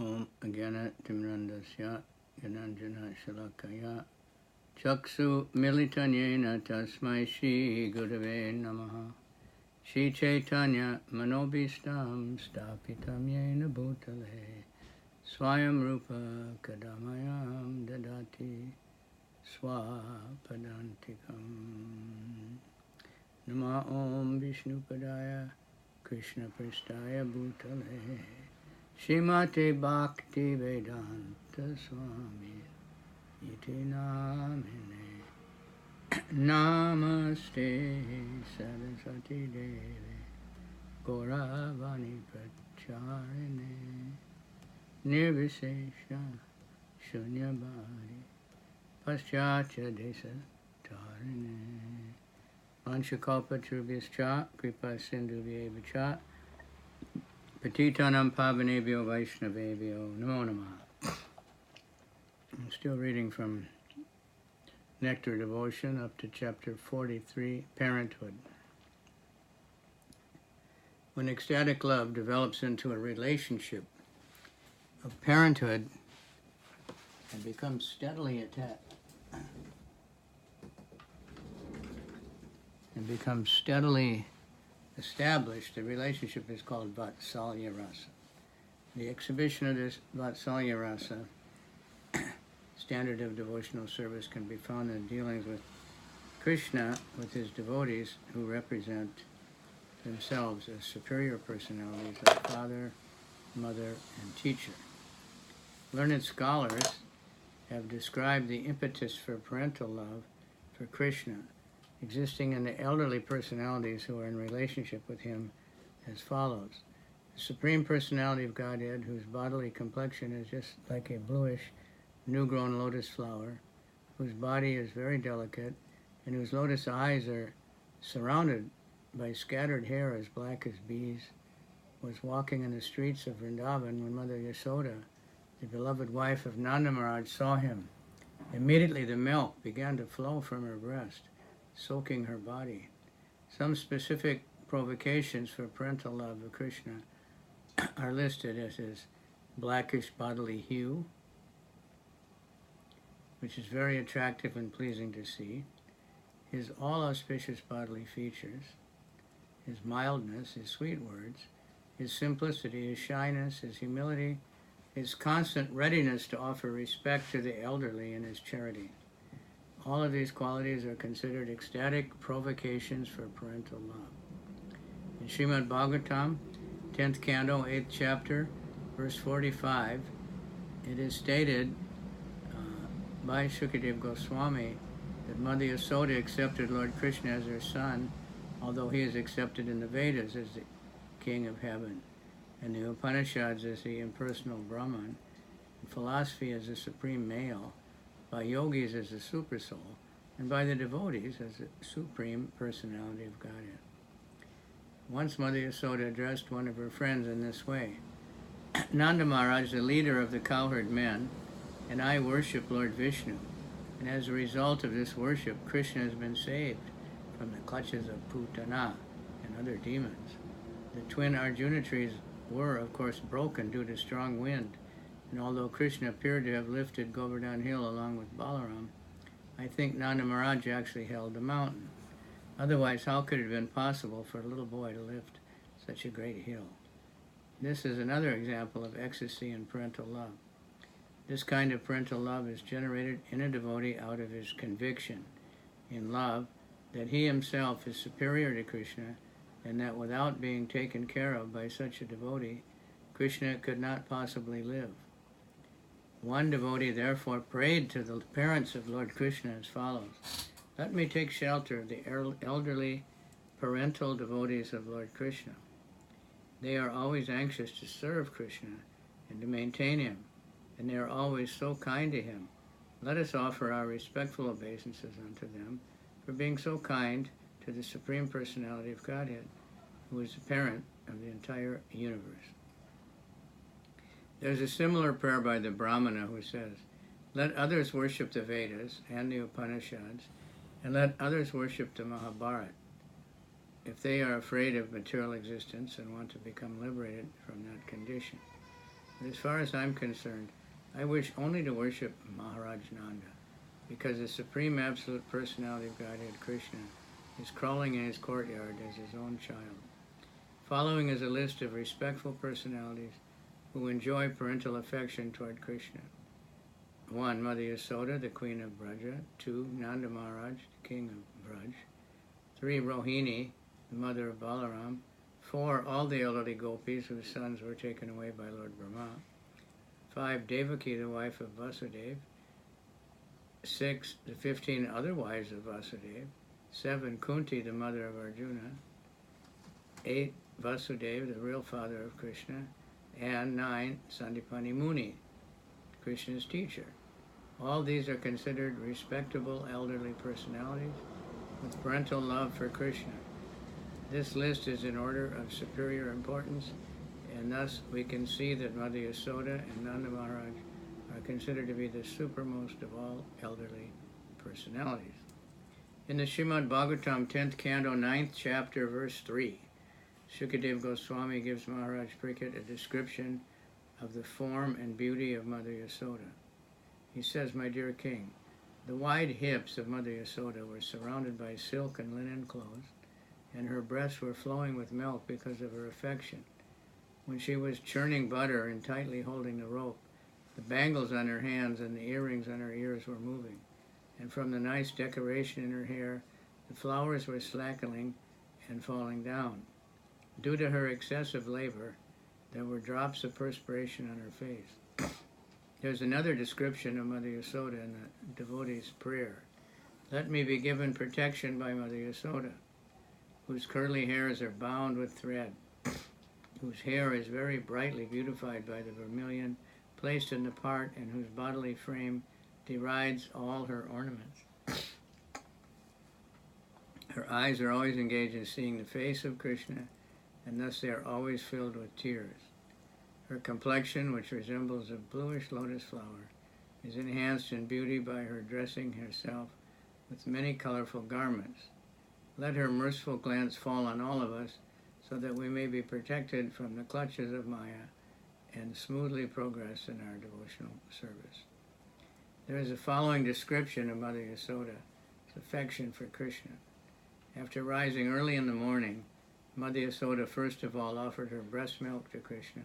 Om Agana Timrandasya Gananjana Shalakaya Chaksu Militanyena Tasmai Shri Gurave Namaha Shri Chaitanya Manobhistam Stapitam Yena Bhutale Swayam Rupa Kadamayam Dadati Swapadantikam Nama Om Vishnu Padaya Krishna Pristaya Bhutale Shrimate Bhakti Vedanta Swami Iti Namine Namaste Saraswati Devi Gauravani Pracharine Nirvisesha Shunyabhari Paschatya Desa Tarine Vanchakalpa Trubhyascha Kripa Sindhuvyevacha Patitanam Pavanebhyo Vaishnavebhyo Namo Namaha. I'm still reading from Nectar of Devotion up to chapter 43, Parenthood. When ecstatic love develops into a relationship of parenthood and becomes steadily established, the relationship is called Vatsalya Rasa. The exhibition of this Vatsalya Rasa, standard of devotional service, can be found in dealings with Krishna with his devotees who represent themselves as superior personalities like father, mother, and teacher. Learned scholars have described the impetus for parental love for Krishna existing in the elderly personalities who are in relationship with him as follows. The Supreme Personality of Godhead, whose bodily complexion is just like a bluish, new-grown lotus flower, whose body is very delicate, and whose lotus eyes are surrounded by scattered hair as black as bees, was walking in the streets of Vrindavan when Mother Yasoda, the beloved wife of Nanda Maharaj, saw him. Immediately the milk began to flow from her breast, soaking her body. Some specific provocations for parental love of Krishna are listed as his blackish bodily hue, which is very attractive and pleasing to see, his all-auspicious bodily features, his mildness, his sweet words, his simplicity, his shyness, his humility, his constant readiness to offer respect to the elderly, and his charity. All of these qualities are considered ecstatic provocations for parental love. In Srimad Bhagavatam, 10th canto, 8th chapter, verse 45, it is stated by Shukadev Goswami that Mother Yasoda accepted Lord Krishna as her son, although he is accepted in the Vedas as the king of heaven, and the Upanishads as the impersonal Brahman, and philosophy as the supreme male, by yogis as the supersoul, and by the devotees as the supreme personality of Godhead. Once Mother Yasoda addressed one of her friends in this way: Nanda Maharaj, the leader of the cowherd men, and I worship Lord Vishnu, and as a result of this worship, Krishna has been saved from the clutches of Putana and other demons. The twin Arjuna trees were, of course, broken due to strong wind, and although Krishna appeared to have lifted Govardhan Hill along with Balaram, I think Nanda Maharaj actually held the mountain. Otherwise, how could it have been possible for a little boy to lift such a great hill? This is another example of ecstasy in parental love. This kind of parental love is generated in a devotee out of his conviction in love that he himself is superior to Krishna, and that without being taken care of by such a devotee, Krishna could not possibly live. One devotee therefore prayed to the parents of Lord Krishna as follows: Let me take shelter of the elderly parental devotees of Lord Krishna. They are always anxious to serve Krishna and to maintain him, and they are always so kind to him. Let us offer our respectful obeisances unto them for being so kind to the Supreme Personality of Godhead, who is the parent of the entire universe. There's a similar prayer by the Brahmana who says, Let others worship the Vedas and the Upanishads, and let others worship the Mahabharata, if they are afraid of material existence and want to become liberated from that condition. But as far as I'm concerned, I wish only to worship Maharaj Nanda, because the Supreme Absolute Personality of Godhead, Krishna, is crawling in his courtyard as his own child. Following is a list of respectful personalities who enjoy parental affection toward Krishna. 1. Mother Yasoda, the Queen of Braja. 2. Nanda Maharaj, the King of Braj. 3. Rohini, the mother of Balaram. 4. All the elderly gopis whose sons were taken away by Lord Brahma. 5. Devaki, the wife of Vasudeva. 6. The 15 other wives of Vasudeva. 7. Kunti, the mother of Arjuna. 8. Vasudeva, the real father of Krishna. And 9. Sandipani Muni, Krishna's teacher. All these are considered respectable elderly personalities with parental love for Krishna. This list is in order of superior importance, and thus we can see that Mother Yasoda and Nanda Maharaj are considered to be the supermost of all elderly personalities. In the Srimad Bhagavatam 10th canto, 9th chapter, verse 3, Shukadeva Goswami gives Maharaj Parikshit a description of the form and beauty of Mother Yasoda. He says, "My dear king, the wide hips of Mother Yasoda were surrounded by silk and linen clothes, and her breasts were flowing with milk because of her affection. When she was churning butter and tightly holding the rope, the bangles on her hands and the earrings on her ears were moving, and from the nice decoration in her hair, the flowers were slackening and falling down. Due to her excessive labor, there were drops of perspiration on her face." There's another description of Mother Yasoda in the devotee's prayer. "Let me be given protection by Mother Yasoda, whose curly hairs are bound with thread, whose hair is very brightly beautified by the vermilion placed in the part, and whose bodily frame derides all her ornaments. Her eyes are always engaged in seeing the face of Krishna, and thus they are always filled with tears. Her complexion, which resembles a bluish lotus flower, is enhanced in beauty by her dressing herself with many colorful garments. Let her merciful glance fall on all of us, so that we may be protected from the clutches of Maya and smoothly progress in our devotional service." There is a following description of Mother Yasoda's affection for Krishna. After rising early in the morning, Mother Yasoda first of all offered her breast milk to Krishna,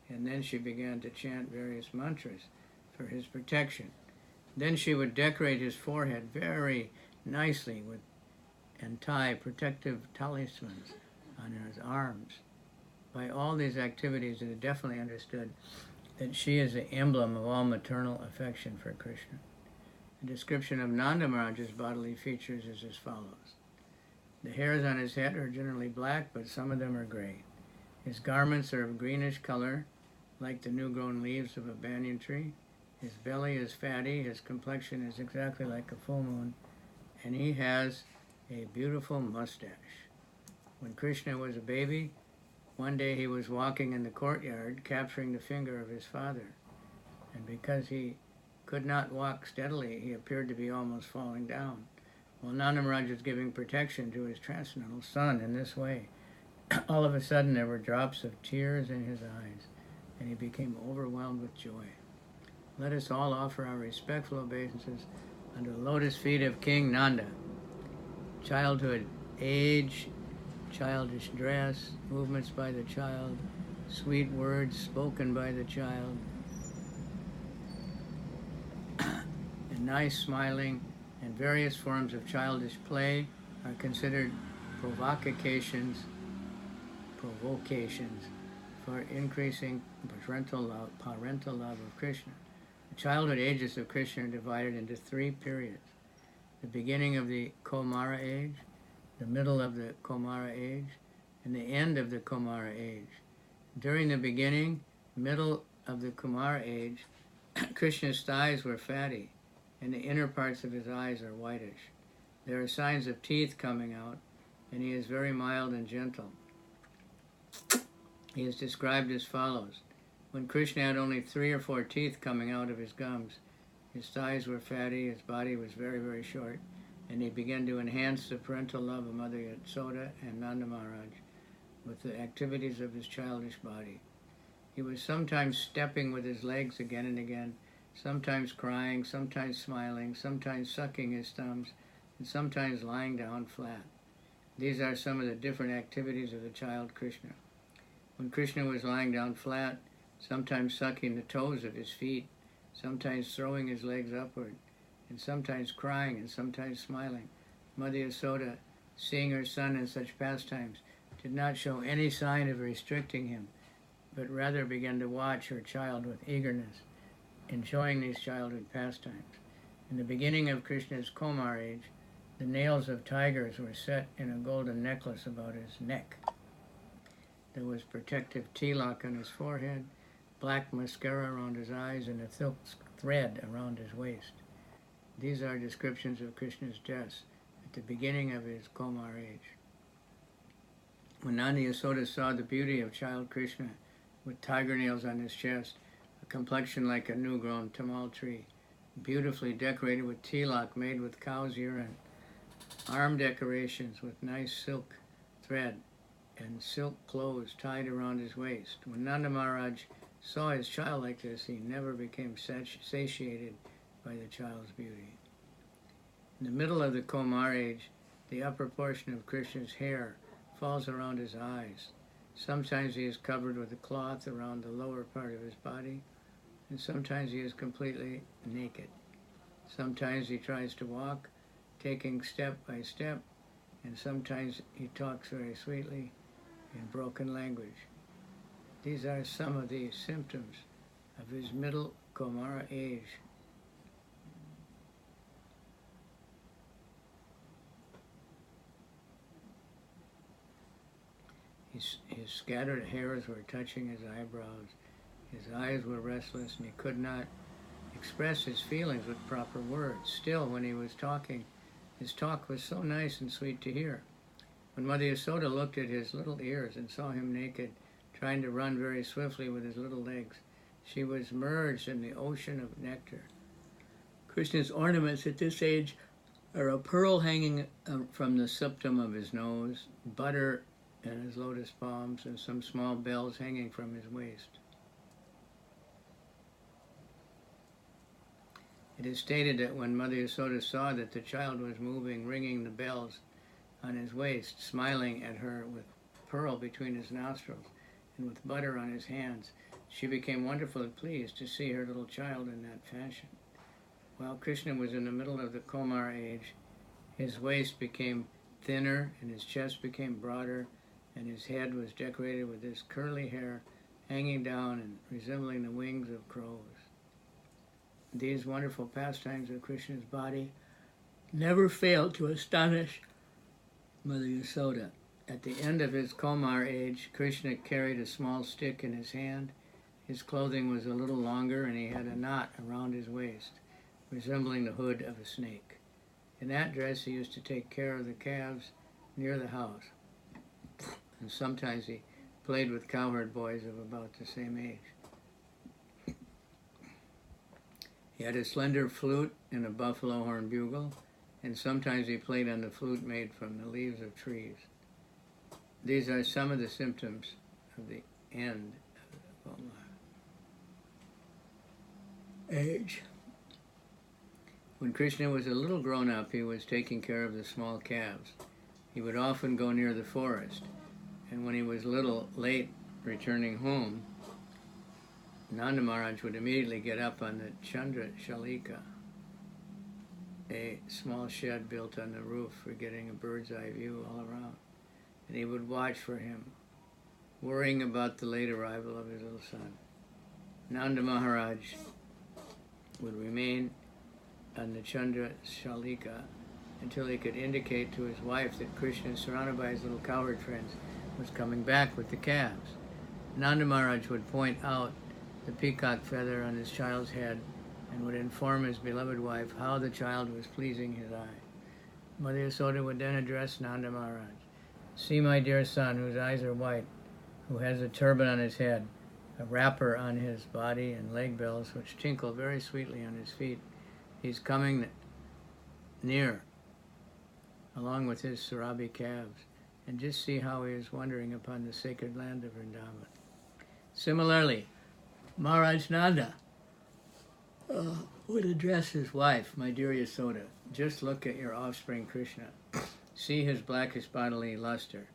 and then she began to chant various mantras for his protection. Then she would decorate his forehead very nicely and tie protective talismans on his arms. By all these activities, it is definitely understood that she is the emblem of all maternal affection for Krishna. The description of Nanda Maharaj's bodily features is as follows. The hairs on his head are generally black, but some of them are gray. His garments are of greenish color, like the new-grown leaves of a banyan tree. His belly is fatty, his complexion is exactly like a full moon, and he has a beautiful mustache. When Krishna was a baby, one day he was walking in the courtyard, capturing the finger of his father, and because he could not walk steadily, he appeared to be almost falling down. While Nanda Maharaj was giving protection to his transcendental son in this way, all of a sudden there were drops of tears in his eyes, and he became overwhelmed with joy. Let us all offer our respectful obeisances under the lotus feet of King Nanda. Childhood, age, childish dress, movements by the child, sweet words spoken by the child, and nice smiling and various forms of childish play are considered provocations for increasing parental love of Krishna. The childhood ages of Krishna are divided into 3 periods: the beginning of the Kaumara age, the middle of the Kaumara age, and the end of the Kaumara age. During the beginning, middle of the Kumara age, Krishna's thighs were fatty, and the inner parts of his eyes are whitish. There are signs of teeth coming out, and he is very mild and gentle. He is described as follows. When Krishna had only 3 or 4 teeth coming out of his gums, his thighs were fatty, his body was very, very short, and he began to enhance the parental love of Mother Yasoda and Nanda Maharaj with the activities of his childish body. He was sometimes stepping with his legs again and again, sometimes crying, sometimes smiling, sometimes sucking his thumbs, and sometimes lying down flat. These are some of the different activities of the child Krishna. When Krishna was lying down flat, sometimes sucking the toes of his feet, sometimes throwing his legs upward, and sometimes crying and sometimes smiling, Mother Yasoda, seeing her son in such pastimes, did not show any sign of restricting him, but rather began to watch her child with eagerness, enjoying these childhood pastimes. In the beginning of Krishna's Kumar age, the nails of tigers were set in a golden necklace about his neck. There was protective tilak on his forehead, black mascara around his eyes, and a silk thread around his waist. These are descriptions of Krishna's dress at the beginning of his Kumar age. When Nanda Yasoda saw the beauty of child Krishna with tiger nails on his chest, a complexion like a new-grown tamal tree, beautifully decorated with tilak made with cow's urine, arm decorations with nice silk thread, and silk clothes tied around his waist. When Nanda Maharaj saw his child like this, he never became satiated by the child's beauty. In the middle of the Kumar age, the upper portion of Krishna's hair falls around his eyes. Sometimes he is covered with a cloth around the lower part of his body, and sometimes he is completely naked. Sometimes he tries to walk, taking step by step, and sometimes he talks very sweetly in broken language. These are some of the symptoms of his middle Kumara age. His scattered hairs were touching his eyebrows. His eyes were restless, and he could not express his feelings with proper words. Still, when he was talking, his talk was so nice and sweet to hear. When Mother Yasoda looked at his little ears and saw him naked, trying to run very swiftly with his little legs, she was merged in the ocean of nectar. Krishna's ornaments at this age are a pearl hanging from the septum of his nose, butter in his lotus palms, and some small bells hanging from his waist. It is stated that when Mother Yasoda saw that the child was moving, ringing the bells on his waist, smiling at her with pearl between his nostrils, and with butter on his hands, she became wonderfully pleased to see her little child in that fashion. While Krishna was in the middle of the Kumar age, his waist became thinner and his chest became broader, and his head was decorated with this curly hair hanging down and resembling the wings of crows. These wonderful pastimes of Krishna's body never failed to astonish Mother Yasoda. At the end of his Kumar age, Krishna carried a small stick in his hand. His clothing was a little longer, and he had a knot around his waist, resembling the hood of a snake. In that dress, he used to take care of the calves near the house, and sometimes he played with cowherd boys of about the same age. He had a slender flute and a buffalo horn bugle, and sometimes he played on the flute made from the leaves of trees. These are some of the symptoms of the end of the Kumar age. When Krishna was a little grown up, he was taking care of the small calves. He would often go near the forest, and when he was little late returning home, Nanda Maharaj would immediately get up on the Chandra Shalika, a small shed built on the roof for getting a bird's eye view all around, and he would watch for him, worrying about the late arrival of his little son. Nanda Maharaj would remain on the Chandra Shalika until he could indicate to his wife that Krishna, surrounded by his little cowherd friends, was coming back with the calves. Nanda Maharaj would point out the peacock feather on his child's head and would inform his beloved wife how the child was pleasing his eye. Mother Yasoda would then address Nanda Maharaj. See my dear son, whose eyes are white, who has a turban on his head, a wrapper on his body, and leg bells which tinkle very sweetly on his feet. He's coming near, along with his Sarabi calves, and just see how he is wandering upon the sacred land of Vrindavan. Similarly, Maharaj Nanda would address his wife, my dear Yasoda, just look at your offspring Krishna. See his blackish bodily luster,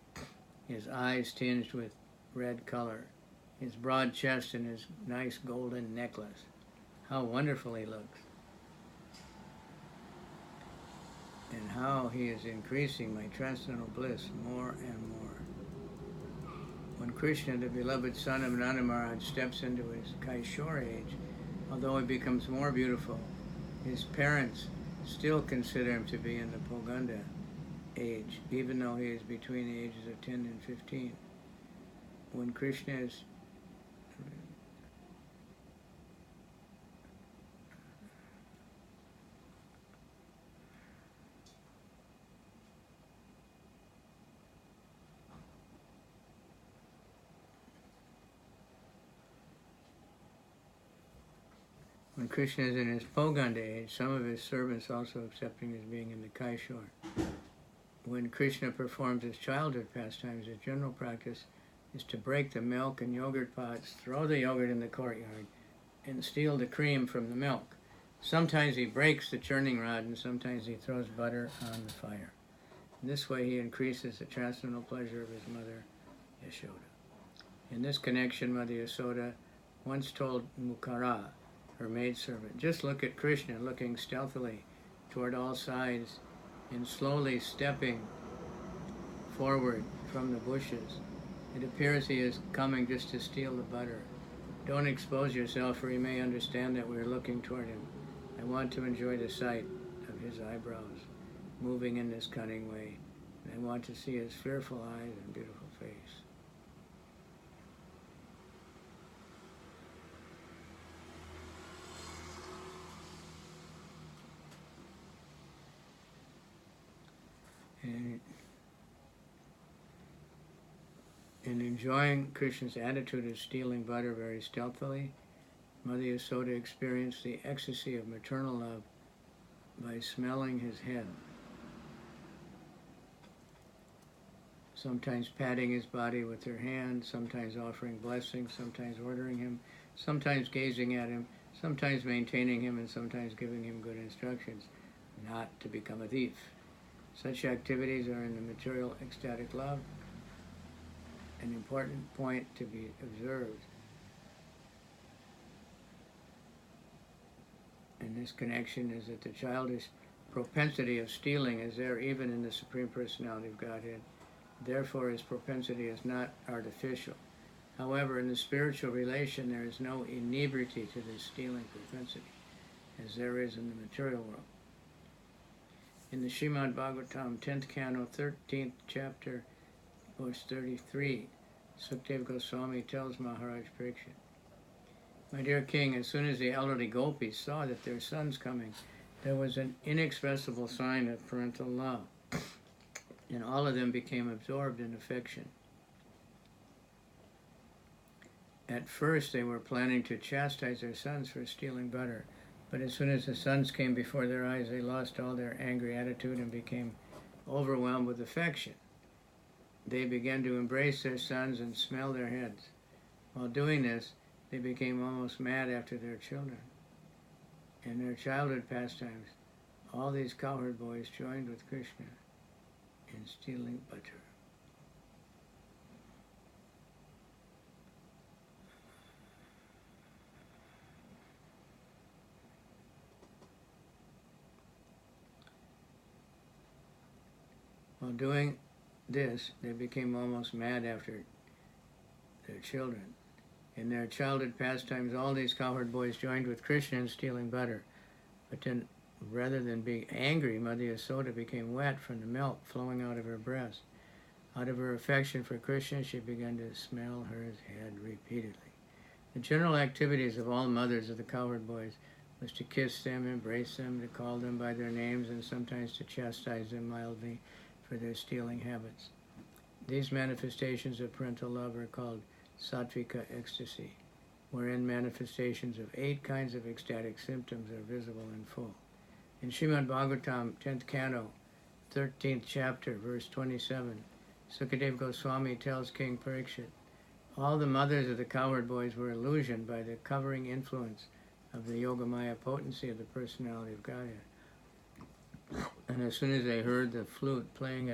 his eyes tinged with red color, his broad chest and his nice golden necklace. How wonderful he looks. And how he is increasing my transcendental bliss more and more. When Krishna, the beloved son of Nanda Maharaj, steps into his Kaishore age, although he becomes more beautiful, his parents still consider him to be in the Poganda age, even though he is between the ages of 10 and 15. When Krishna is in his Poganda age, some of his servants also accept him as being in the Kaishore. When Krishna performs his childhood pastimes, his general practice is to break the milk and yogurt pots, throw the yogurt in the courtyard, and steal the cream from the milk. Sometimes he breaks the churning rod, and sometimes he throws butter on the fire. In this way he increases the transcendental pleasure of his mother, Yashoda. In this connection, Mother Yasoda once told Mukara, her maidservant, just look at Krishna looking stealthily toward all sides and slowly stepping forward from the bushes. It appears he is coming just to steal the butter. Don't expose yourself, or he may understand that we are looking toward him. I want to enjoy the sight of his eyebrows moving in this cunning way, and I want to see his fearful eyes and beautiful face. In enjoying Krishna's attitude of stealing butter very stealthily, Mother Yasoda experienced the ecstasy of maternal love by smelling his head, sometimes patting his body with her hand, sometimes offering blessings, sometimes ordering him, sometimes gazing at him, sometimes maintaining him, and sometimes giving him good instructions not to become a thief. Such activities are in the material ecstatic love an important point to be observed. In this connection is that the childish propensity of stealing is there even in the Supreme Personality of Godhead. Therefore, his propensity is not artificial. However, in the spiritual relation, there is no inebriety to this stealing propensity, as there is in the material world. In the Srimad Bhagavatam, 10th canto, 13th chapter, verse 33, Sukadeva Goswami tells Maharaj Parikshit, my dear king, as soon as the elderly gopis saw that their son's coming, there was an inexpressible sign of parental love, and all of them became absorbed in affection. At first, they were planning to chastise their sons for stealing butter, but as soon as the sons came before their eyes, they lost all their angry attitude and became overwhelmed with affection. They began to embrace their sons and smell their heads. While doing this, they became almost mad after their children. In their childhood pastimes, all these cowherd boys joined with Krishna in stealing butter. While doing this, they became almost mad after their children. In their childhood pastimes, all these cowherd boys joined with Krishna in stealing butter. But then, rather than being angry, Mother Yasoda became wet from the milk flowing out of her breast. Out of her affection for Krishna, she began to smell her head repeatedly. The general activities of all mothers of the cowherd boys was to kiss them, embrace them, to call them by their names, and sometimes to chastise them mildly for their stealing habits. These manifestations of parental love are called sattvika ecstasy, wherein manifestations of 8 kinds of ecstatic symptoms are visible in full. In Srimad Bhagavatam, 10th canto, 13th chapter, verse 27, Sukadeva Goswami tells King Parikshit, All the mothers of the cowherd boys were illusioned by the covering influence of the Yogamaya potency of the personality of Godhead. And as soon as they heard the flute playing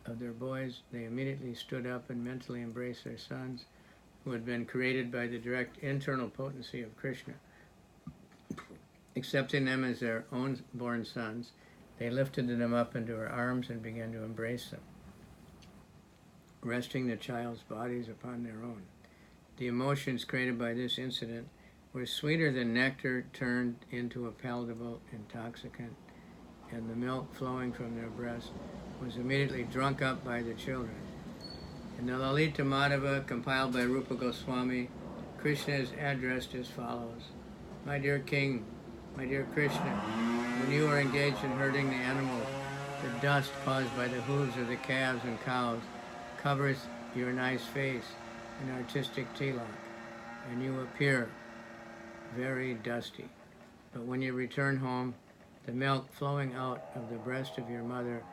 of their boys, they immediately stood up and mentally embraced their sons, who had been created by the direct internal potency of Krishna. Accepting them as their own born sons, they lifted them up into her arms and began to embrace them, resting the child's bodies upon their own. The emotions created by this incident were sweeter than nectar turned into a palatable intoxicant, and the milk flowing from their breasts was immediately drunk up by the children. In the Lalita Madhava, compiled by Rupa Goswami, Krishna is addressed as follows: My dear king, my dear Krishna, when you are engaged in herding the animals, the dust caused by the hooves of the calves and cows covers your nice face in artistic tilak, and you appear very dusty. But when you return home, the milk flowing out of the breast of your mother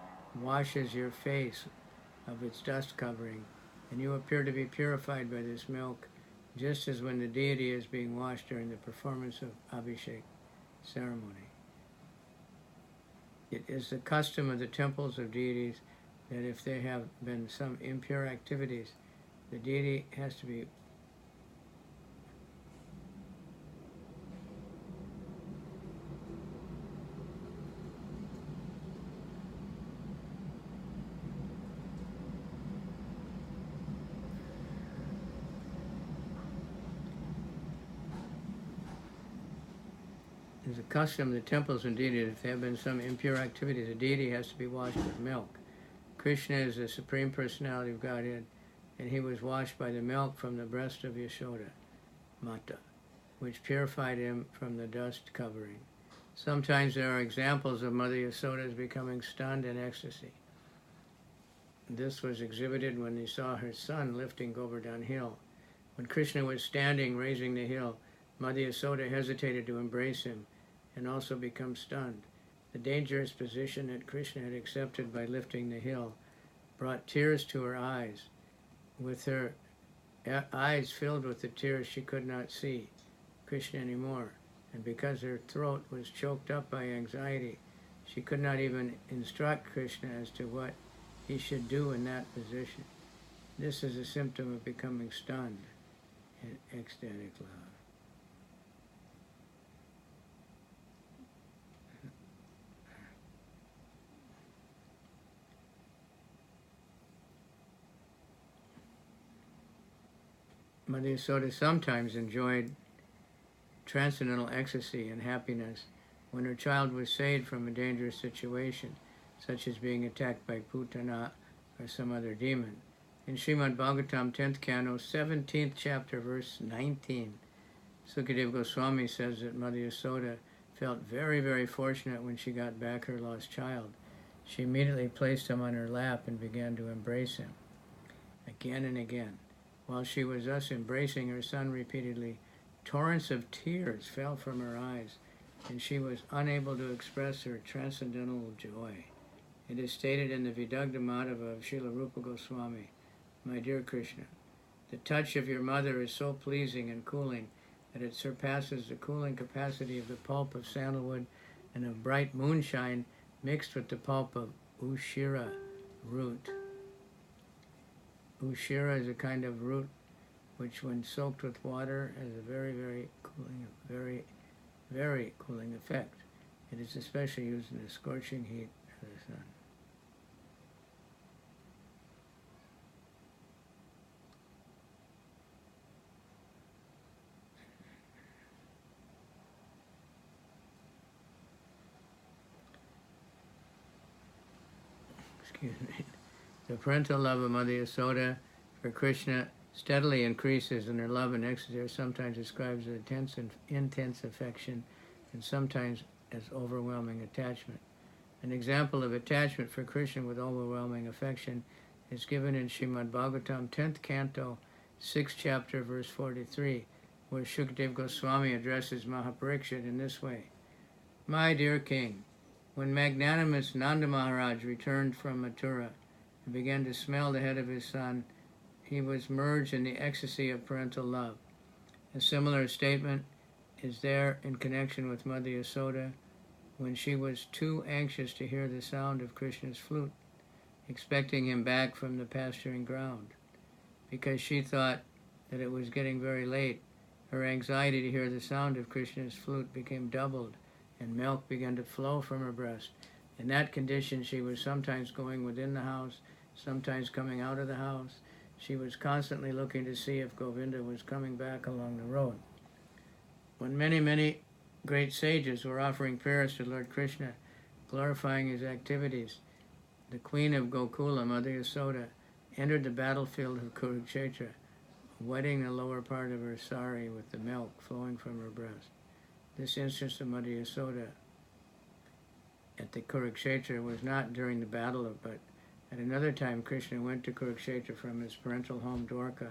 washes your face of its dust covering, and you appear to be purified by this milk, just as when the deity is being washed during the performance of Abhishek ceremony. It is the custom of the temples of deities that if there have been some impure activities, the deity has to be It's a custom of the temples and deities, if there have been some impure activities, the deity has to be washed with milk. Krishna is the Supreme Personality of Godhead, and he was washed by the milk from the breast of Yashoda, Mata, which purified him from the dust covering. Sometimes there are examples of Mother Yasoda becoming stunned in ecstasy. This was exhibited when he saw her son lifting Govardhan hill. When Krishna was standing raising the hill, Mother Yasoda hesitated to embrace him and also become stunned. The dangerous position that Krishna had accepted by lifting the hill brought tears to her eyes. With her eyes filled with the tears, she could not see Krishna anymore, and because her throat was choked up by anxiety, she could not even instruct Krishna as to what he should do in that position. This is a symptom of becoming stunned in ecstatic love. Mother Yasoda sometimes enjoyed transcendental ecstasy and happiness when her child was saved from a dangerous situation, such as being attacked by Putana or some other demon. In Srimad Bhagavatam, 10th canto, 17th chapter, verse 19, Sukadeva Goswami says that Mother Yasoda felt very, very fortunate when she got back her lost child. She immediately placed him on her lap and began to embrace him again and again. While she was thus embracing her son repeatedly, torrents of tears fell from her eyes, and she was unable to express her transcendental joy. It is stated in the Vidagdha Madhava of Srila Rupa Goswami, My dear Krishna, the touch of your mother is so pleasing and cooling that it surpasses the cooling capacity of the pulp of sandalwood and of bright moonshine mixed with the pulp of Ushira root. Ushira is a kind of root which, when soaked with water, has a very, very cooling effect. It is especially used in the scorching heat of the sun. Excuse me. The parental love of Mother Yasoda for Krishna steadily increases, and her love and ecstasy are sometimes described as intense affection and sometimes as overwhelming attachment. An example of attachment for Krishna with overwhelming affection is given in Srimad Bhagavatam, 10th canto, 6th chapter, verse 43, where Shukadeva Goswami addresses Mahaparikshit in this way: My dear king, when magnanimous Nanda Maharaj returned from Mathura and began to smell the head of his son, he was merged in the ecstasy of parental love. A similar statement is there in connection with Mother Yasoda when she was too anxious to hear the sound of Krishna's flute, expecting him back from the pasturing ground. Because she thought that it was getting very late, her anxiety to hear the sound of Krishna's flute became doubled, and milk began to flow from her breast. In that condition, she was sometimes going within the house, sometimes coming out of the house. She was constantly looking to see if Govinda was coming back along the road. When many great sages were offering prayers to Lord Krishna, glorifying his activities, the queen of Gokula, Mother Yasoda, entered the battlefield of Kurukshetra, wetting the lower part of her sari with the milk flowing from her breast. This instance of Mother Yasoda at the Kurukshetra was not during the battle, but at another time Krishna went to Kurukshetra from his parental home Dwarka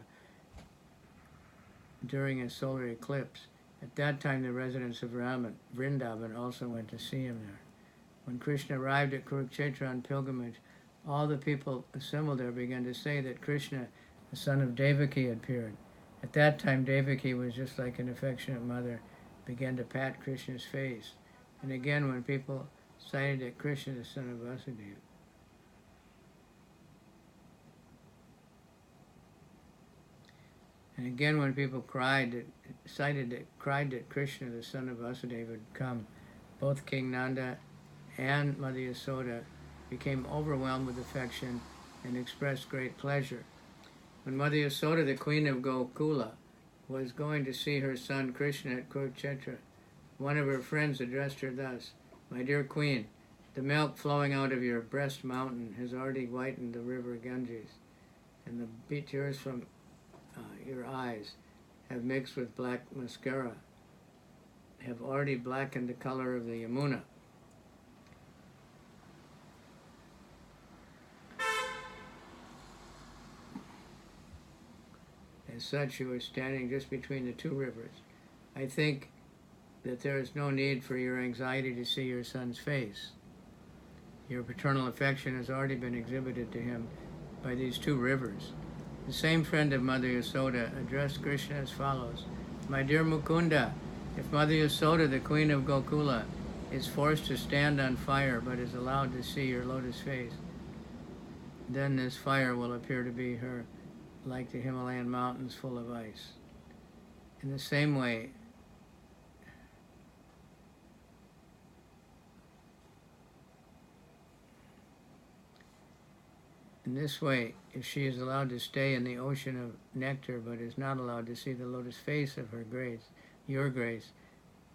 during a solar eclipse. At that time the residents of Vrindavan also went to see him there. When Krishna arrived at Kurukshetra on pilgrimage, all the people assembled there began to say that Krishna, the son of Devaki, had appeared. At that time Devaki was just like an affectionate mother, began to pat Krishna's face. And again when people cited that Krishna, the son of Vasudeva, and again when people cried that Krishna, the son of Vasudeva, had come, both King Nanda and Mother Yasoda became overwhelmed with affection and expressed great pleasure. When Mother Yasoda, the queen of Gokula, was going to see her son Krishna at Kurukshetra, one of her friends addressed her thus: "My dear queen, the milk flowing out of your breast mountain has already whitened the river Ganges, and the tears from your eyes have mixed with black mascara, have already blackened the color of the Yamuna. As such, you are standing just between the two rivers. I think that there is no need for your anxiety to see your son's face. Your paternal affection has already been exhibited to him by these two rivers." The same friend of Mother Yasoda addressed Krishna as follows: "My dear Mukunda, if Mother Yasoda, the queen of Gokula, is forced to stand on fire but is allowed to see your lotus face, then this fire will appear to be her like the Himalayan mountains full of ice. In the same way, if she is allowed to stay in the ocean of nectar but is not allowed to see the lotus face of her grace, your grace,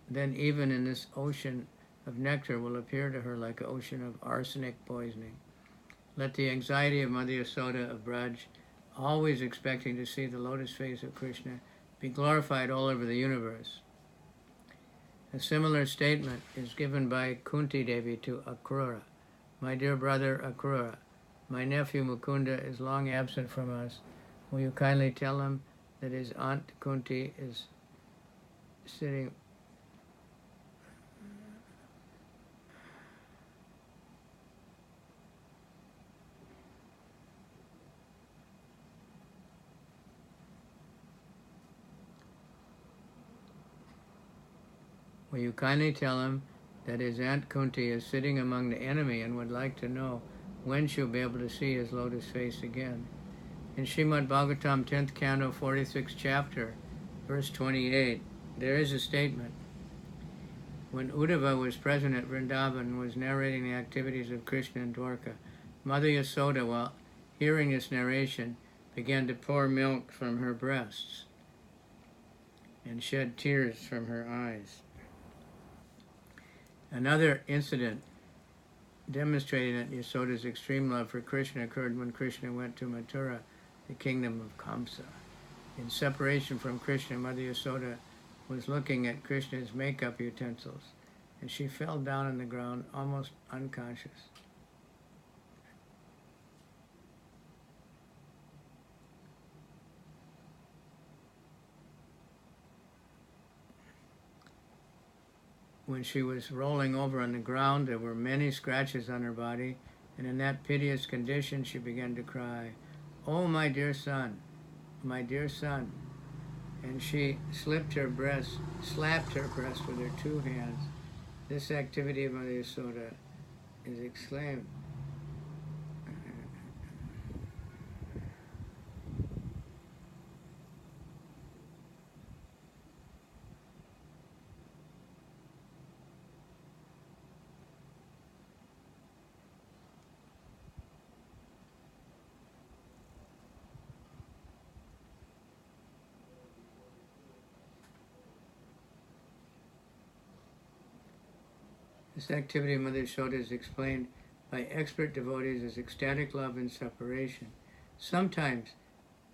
then even in this ocean of nectar will appear to her like an ocean of arsenic poisoning. Let the anxiety of Mother Yasoda of Braj, always expecting to see the lotus face of Krishna, be glorified all over the universe." A similar statement is given by Kunti Devi to Akrura: "My dear brother Akrura, my nephew Mukunda is long absent from us. Will you kindly tell him that his aunt Kunti is sitting Will you kindly tell him that his Aunt Kunti is sitting among the enemy and would like to know when she'll be able to see his lotus face again?" In Srimad Bhagavatam, 10th Canto, 46th chapter, verse 28, there is a statement: "When Uddhava was present at Vrindavan and was narrating the activities of Krishna in Dwarka, Mother Yasoda, while hearing this narration, began to pour milk from her breasts and shed tears from her eyes." Another incident demonstrating that Yasoda's extreme love for Krishna occurred when Krishna went to Mathura, the kingdom of Kamsa. In separation from Krishna, Mother Yasoda was looking at Krishna's makeup utensils, and she fell down on the ground almost unconscious. When she was rolling over on the ground, there were many scratches on her body, and in that piteous condition she began to cry, "Oh, my dear son, my dear son. And she slapped her breast with her two hands. This activity of Mother Yasoda is exclaimed. This activity of Mother Yasoda is explained by expert devotees as ecstatic love and separation. Sometimes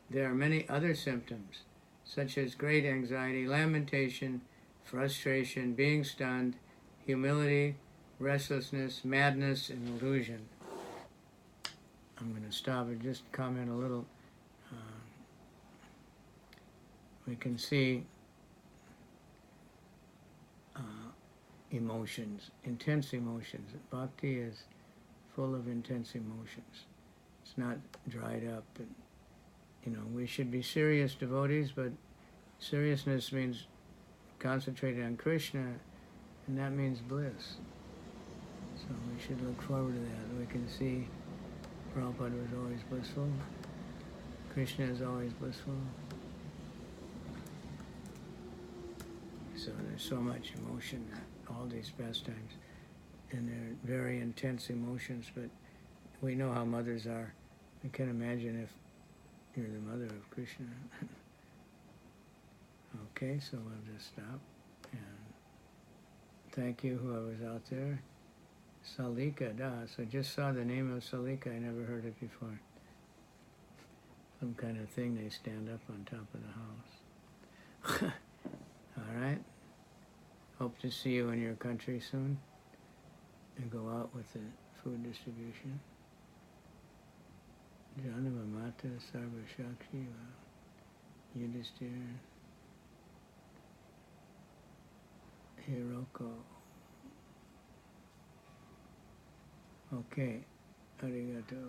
there are many other symptoms, such as great anxiety, lamentation, frustration, being stunned, humility, restlessness, madness, and illusion. I'm going to stop and just comment a little. We can see emotions, intense emotions. Bhakti is full of intense emotions. It's not dried up. And, we should be serious devotees, but seriousness means concentrating on Krishna, and that means bliss. So we should look forward to that. We can see Prabhupada was always blissful. Krishna is always blissful. So there's so much emotion in all these pastimes, and they're very intense emotions, but we know how mothers are. We can imagine if you're the mother of Krishna. Okay, so we'll just stop. And thank you, whoever's out there. Salika Das. I just saw the name of Salika. I never heard it before. Some kind of thing they stand up on top of the house. All right. Hope to see you in your country soon and go out with the food distribution. Janava Mata Sarva Shakshi Yudhisthira Hiroko. Okay. Arigato.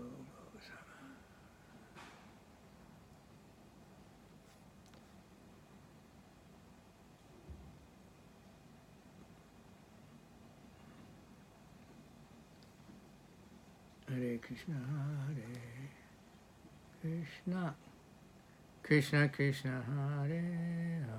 Hare Krishna, Hare Krishna, Krishna Krishna, Hare Hare.